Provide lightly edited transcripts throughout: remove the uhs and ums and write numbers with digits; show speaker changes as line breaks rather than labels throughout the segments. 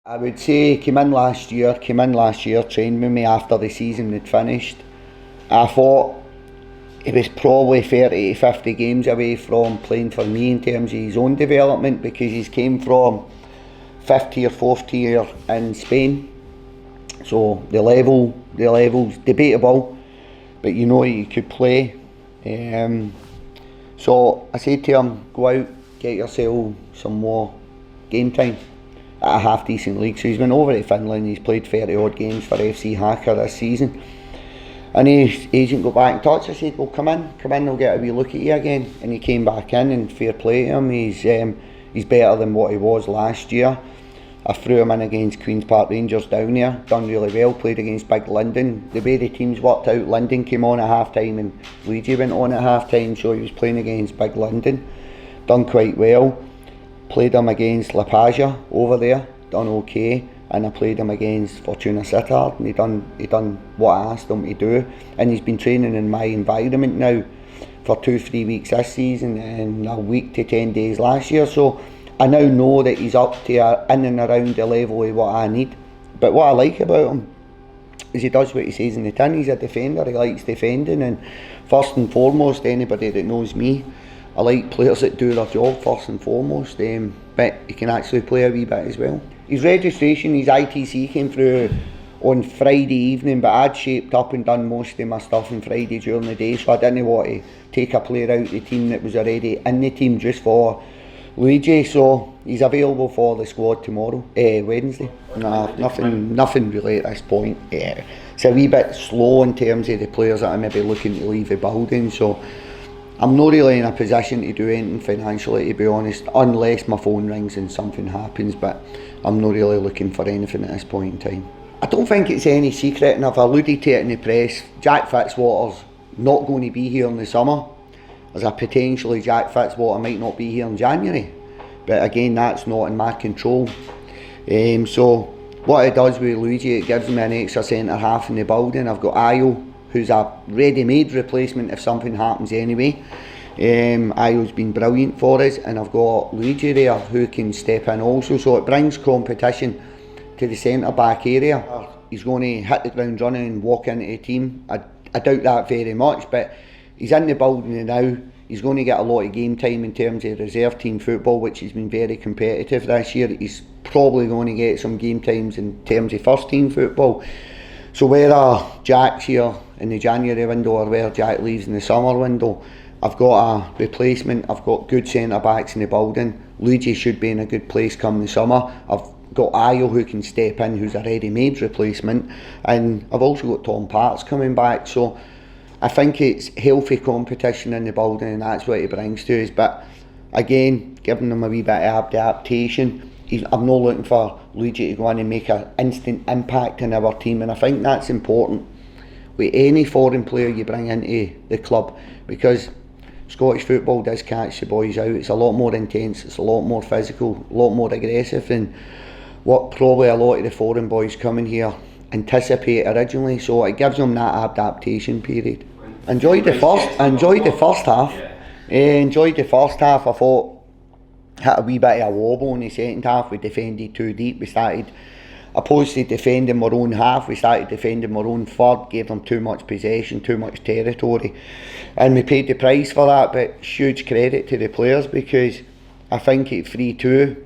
I would say he came in last year, trained with me after the season had finished. I thought he was probably 30 to 50 games away from playing for me in terms of his own development, because he's came from 5th tier, 4th tier in Spain. So the level's debatable, but you know he could play. So I said to him, go out, get yourself some more game time at a half decent league. So he's been over to Finland, he's played 30 odd games for FC Haka this season. And his agent got back in touch. I said, well, come in, we'll get a wee look at you again. And he came back in, and fair play to him, he's better than what he was last year. I threw him in against Queen's Park Rangers down there, done really well, played against Big London. The way the teams worked out, London came on at half time and Luigi went on at half time, so he was playing against Big London, done quite well. Played him against La Paglia over there, done okay, and I played him against Fortuna Sittard, and he done what I asked him to do. And he's been training in my environment now for 2-3 weeks this season and a week to 10 days last year, so I now know that he's up to in and around the level of what I need. But what I like about him is he does what he says in the tin. He's a defender, he likes defending, and first and foremost, anybody that knows me, I like players that do their job first and foremost, but he can actually play a wee bit as well. His registration, his ITC came through on Friday evening, but I'd shaped up and done most of my stuff on Friday during the day, so I didn't want to take a player out of the team that was already in the team just for Luigi, so he's available for the squad tomorrow, Wednesday. Nah, nothing really at this point. It's a wee bit slow in terms of the players that are maybe looking to leave the building, so I'm not really in a position to do anything financially, to be honest, unless my phone rings and something happens, but I'm not really looking for anything at this point in time. I don't think it's any secret, and I've alluded to it in the press, Jack Fitzwater's not going to be here in the summer. There's a potentially Jack Fitzwater might not be here in January, but again, that's not in my control. So what it does with Luigi, it gives me an extra centre half in the building. I've got Ayo, who's a ready-made replacement if something happens anyway. Ayo's been brilliant for us, and I've got Luigi there who can step in also, so it brings competition to the centre back area. He's going to hit the ground running and walk into the team. I doubt that very much, but he's in the building now. He's going to get a lot of game time in terms of reserve team football, which has been very competitive this year. He's probably going to get some game times in terms of first team football. So whether Jack's here in the January window or whether Jack leaves in the summer window, I've got a replacement. I've got good centre backs in the building. Luigi should be in a good place come the summer. I've got Ayo who can step in, who's a ready-made replacement, and I've also got Tom Parks coming back. So I think it's healthy competition in the building, and that's what it brings to us. But again, giving them a wee bit of adaptation. I'm not looking for Luigi to go in and make an instant impact in our team, and I think that's important with any foreign player you bring into the club, because Scottish football does catch the boys out. It's a lot more intense, it's a lot more physical, a lot more aggressive than what probably a lot of the foreign boys coming here anticipate originally, so it gives them that adaptation period. Enjoyed the first half. I thought hit a wee bit of a wobble in the second half. We defended too deep. We started, opposed to defending our own half, we started defending our own third, gave them too much possession, too much territory, and we paid the price for that. But huge credit to the players, because I think at 3-2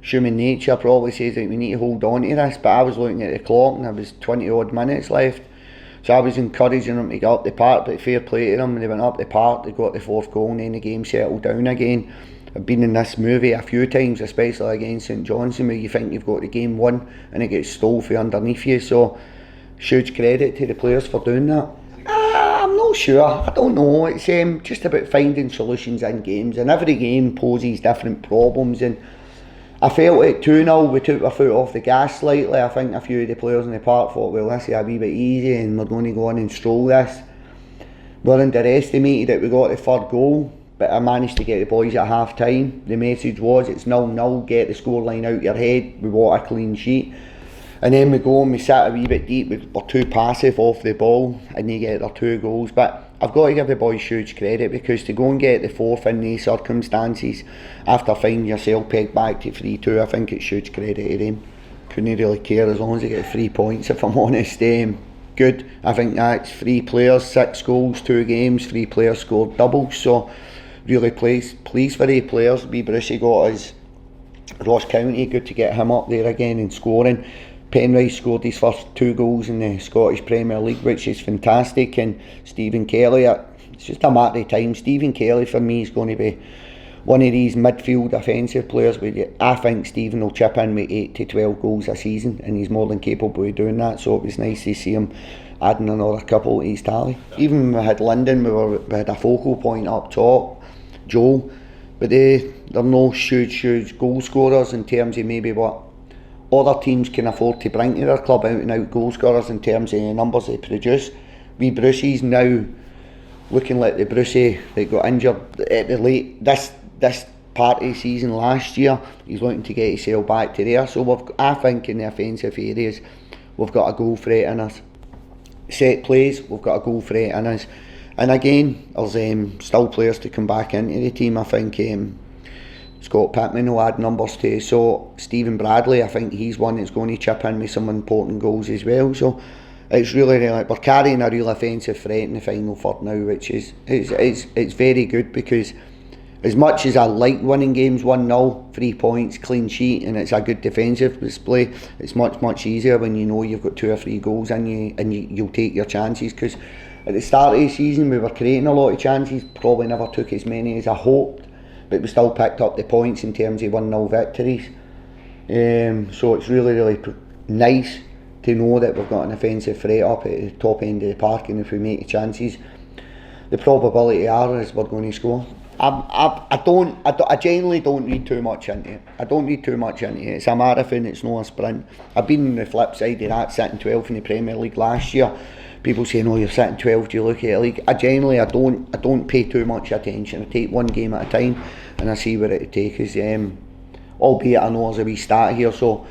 human nature probably says that we need to hold on to this, but I was looking at the clock and there was 20 odd minutes left, so I was encouraging them to get up the park. But fair play to them, they went up the park, they got the fourth goal, and then the game settled down again. I've been in this movie a few times, especially against St Johnstone, where you think you've got the game won and it gets stole from underneath you, so huge credit to the players for doing that. I'm not sure, I don't know, it's just about finding solutions in games, and every game poses different problems, and I felt at 2-0 we took our foot off the gas slightly. I think a few of the players in the park thought, well, this is a wee bit easy and we're going to go on and stroll this. We underestimated that we got the third goal, but I managed to get the boys at half time. The message was, it's 0-0, get the scoreline out your head, we want a clean sheet. And then we go and we sit a wee bit deep, we're too passive off the ball, and they get their 2 goals. But I've got to give the boys huge credit, because to go and get the fourth in these circumstances after finding yourself pegged back to 3-2, I think it's huge credit to them. couldn't really care as long as they get 3 points, if I'm honest. Good. I think that's 3 players, 6 goals, 2 games, 3 players scored doubles, so really pleased for the players. Wee Brucey got his Ross County, good to get him up there again and scoring. Penrice scored his first 2 goals in the Scottish Premier League, which is fantastic. And Stephen Kelly, it's just a matter of time. Stephen Kelly for me is going to be one of these midfield offensive players. I think Stephen will chip in with 8 to 12 goals a season, and he's more than capable of doing that, so it was nice to see him adding another couple to his tally. Even we had London, we had a focal point up top, Joel, but they're no huge goal scorers in terms of maybe what other teams can afford to bring to their club, out and out goal scorers in terms of the numbers they produce. Wee Brucey's now looking like the Brucey that got injured at the late this part of the season last year. He's looking to get himself back to there, so I think in the offensive areas we've got a goal threat in us. Set plays, we've got a goal threat in us, and again there's still players to come back into the team. I think Scott Pittman will add numbers to, so Stephen Bradley, I think he's one that's going to chip in with some important goals as well. So it's really we're carrying a real offensive threat in the final third now, which is it's very good, because as much as I like winning games 1-0, 3 points, clean sheet, and it's a good defensive display, it's much easier when you know you've got 2 or 3 goals in you, and you'll take your chances. Because at the start of the season we were creating a lot of chances, probably never took as many as I hoped, but we still picked up the points in terms of 1-0 victories. So it's really nice to know that we've got an offensive threat up at the top end of the park, and if we make the chances, the probability is we're going to score. I genuinely don't read too much into it. It's a marathon, it's not a sprint. I've been on the flip side of that, sitting 12th in the Premier League last year. People saying, "Oh, you're sitting 12th, do you look at the league?" I don't pay too much attention. I take one game at a time and I see where it takes us. Albeit I know there's a wee stat here. So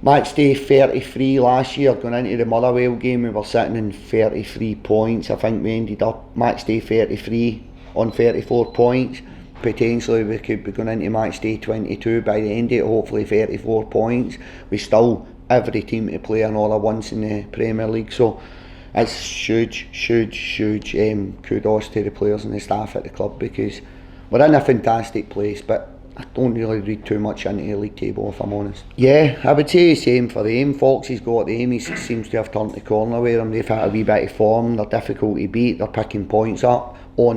match day 33 last year, going into the Motherwell game, we were sitting in 33 points. I think we ended up match day 33 on 34 points. Potentially we could be going into match day 22 by the end of it, hopefully 34 points. We still every team to play another once in the Premier League, so it's huge kudos to the players and the staff at the club, because we're in a fantastic place, but I don't really read too much into the league table, if I'm honest. Yeah, I would say the same for them. Foxy's got them, he seems to have turned the corner with them. They've had a wee bit of form, they're difficult to beat, they're picking points up on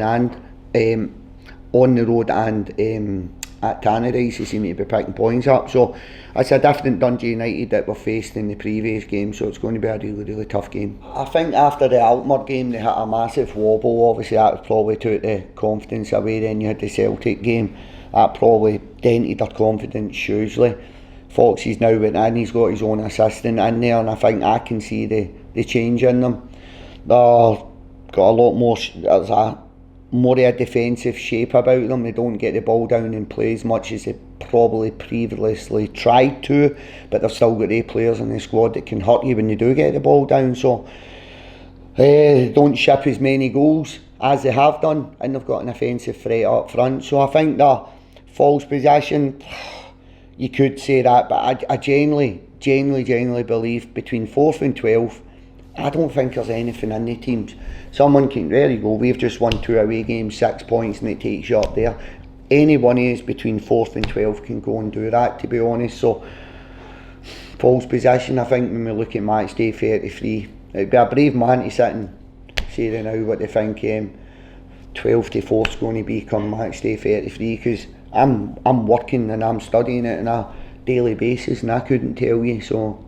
the road and at Tannadice, they seem to be picking points up. So it's a different Dundee United that we faced in the previous game, so it's going to be a really tough game. I think after the Altmore game they had a massive wobble. Obviously that probably took the confidence away. Then you had the Celtic game, that probably dented their confidence hugely. Foxy's now went in, he's got his own assistant in there, and I think I can see the change in them. They've got a lot more, there's more of a defensive shape about them. They don't get the ball down and play as much as they probably previously tried to, but they've still got 8 players in the squad that can hurt you when you do get the ball down. So they don't ship as many goals as they have done, and they've got an offensive threat up front. So I think the false possession, you could say that, but I genuinely believe between 4th and 12th, I don't think there's anything in the teams. Someone can, there you go, we've just won 2 away games, 6 points, and it takes you up there. Any one of us between 4th and 12th can go and do that, to be honest. So false possession, I think when we look at match day 33, it'd be a brave man to sit and say now what they think 12th to 4th is going to be come match day 33, because I'm working and I'm studying it on a daily basis, and I couldn't tell you. So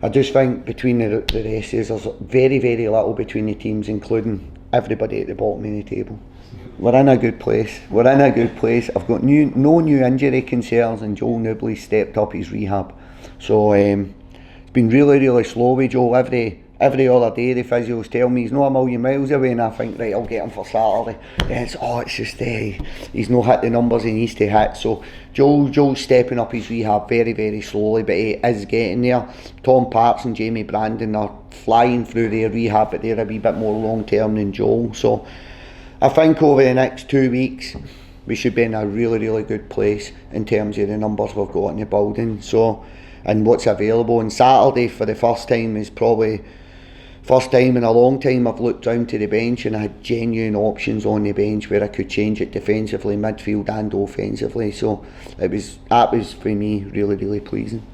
I just think between the rest, there's very little between the teams, including everybody at the bottom of the table. We're in a good place. I've got no new injury concerns, and Joel Newbley's stepped up his rehab. So it's been really slow with Joel. Every other day the physios tell me he's not a million miles away, and I think, right, I'll get him for Saturday. Then it's just he's not hit the numbers he needs to hit. So Joel's stepping up his rehab very slowly, but he is getting there. Tom Parks and Jamie Brandon are flying through their rehab, but they're a wee bit more long term than Joel. So I think over the next 2 weeks we should be in a really good place in terms of the numbers we've got in the building. So and what's available. And Saturday, for the first time, is probably first time in a long time I've looked down to the bench and I had genuine options on the bench where I could change it defensively, midfield and offensively. So that was for me really, really pleasing.